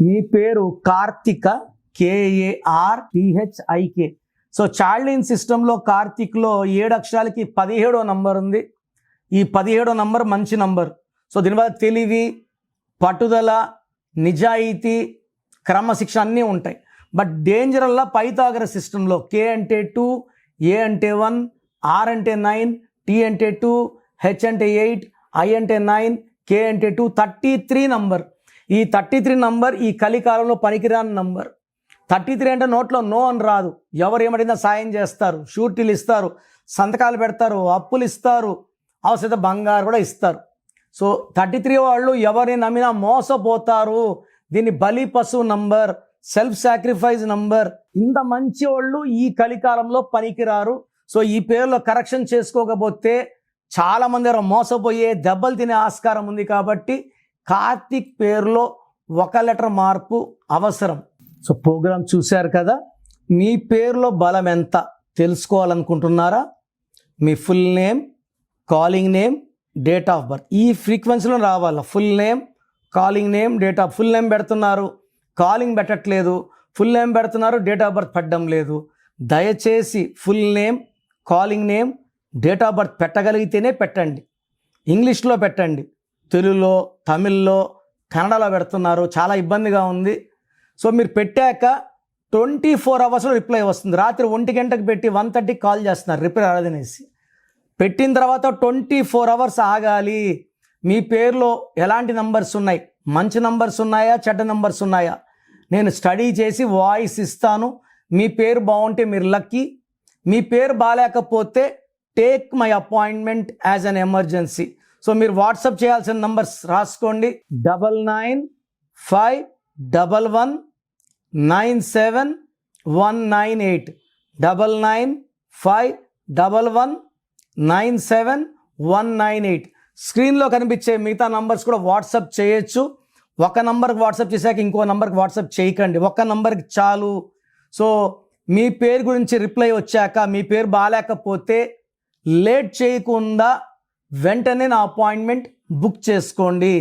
మీ పేరు Karthika, KARTHIK. So child in సిస్టంలో కార్తిక్లో 7 అక్షరాలకి 17వ number ఉంది. ఈ 17వ నంబర్ మంచి నంబర్. సో దీనివల్ల తెలివి, పట్టుదల, నిజాయితీ, క్రమశిక్షణ అన్నీ ఉంటాయి. బట్ డేంజర్ వల్ల పైథాగరస్ సిస్టంలో K అంటే 2, A అంటే 1, R అంటే 9, T అంటే 2, H అంటే 8, I అంటే 9, K అంటే 2, 33 నంబర్. ఈ 33 నంబర్ ఈ కలికాలంలో పనికిరాని నంబర్. 33 అంటే నోట్లో నో అని రాదు. ఎవరు ఏమడినా సాయం చేస్తారు, షూరిటీలు ఇస్తారు, సంతకాలు పెడతారు, అప్పులు ఇస్తారు, అవసరత బంగారు కూడా ఇస్తారు. సో 33 వాళ్ళు ఎవరిని నమ్మినా మోసపోతారు. దీన్ని బలి పశువు నంబర్, సెల్ఫ్ సాక్రిఫైస్ నంబర్. ఇంత మంచి వాళ్ళు ఈ కలికాలంలో పనికిరారు. సో ఈ పేరులో కరెక్షన్ చేసుకోకపోతే చాలామంది మోసపోయే, దెబ్బలు తినే ఆస్కారం ఉంది. కాబట్టి కార్తిక్ పేరులో 1 లెటర్ మార్పు అవసరం. సో ప్రోగ్రామ్ చూశారు కదా. మీ పేరులో బలం ఎంత తెలుసుకోవాలనుకుంటున్నారా? మీ full name, calling name, date of birth ఈ ఫ్రీక్వెన్సీలో రావాలి. Full name, calling name, date of. Full name పెడుతున్నారు, కాలింగ్ పెట్టట్లేదు. ఫుల్ నేమ్ పెడుతున్నారు, డేట్ ఆఫ్ బర్త్ పెట్టడం లేదు. దయచేసి full name, calling name, date of birth పెట్టగలిగితేనే పెట్టండి. ఇంగ్లీష్లో పెట్టండి. తెలుగులో, తమిళ్లో, కన్నడలో పెడుతున్నారు, చాలా ఇబ్బందిగా ఉంది. సో మీరు పెట్టాక 24 అవర్స్లో రిప్లై వస్తుంది. రాత్రి 1 గంటకు పెట్టి 1:30కి కాల్ చేస్తున్నారు రిప్లై రాదనేసి. పెట్టిన తర్వాత 24 అవర్స్ ఆగాలి. మీ పేరులో ఎలాంటి నంబర్స్ ఉన్నాయి, మంచి నంబర్స్ ఉన్నాయా, చెడ్డ నంబర్స్ ఉన్నాయా, నేను స్టడీ చేసి వాయిస్ ఇస్తాను. మీ పేరు బాగుంటే మీరు లక్కీ. మీ పేరు బాగాలేకపోతే take my appointment as an emergency. So మీరు వాట్సాప్ చేయాల్సిన నంబర్స్ రాసుకోండి. 9951197198 9951197198. స్క్రీన్లో కనిపించే మిగతా నంబర్స్ కూడా వాట్సాప్ చేయొచ్చు. ఒక నంబర్కి వాట్సాప్ చేశాక ఇంకో నంబర్కి వాట్సాప్ చేయకండి. ఒక నంబర్కి చాలు. సో మీ పేరు గురించి రిప్లై వచ్చాక మీ పేరు బాగాలేకపోతే లేట్ చేయకుండా వెంటనే నా అపాయింట్మెంట్ బుక్ చేసుకోండి.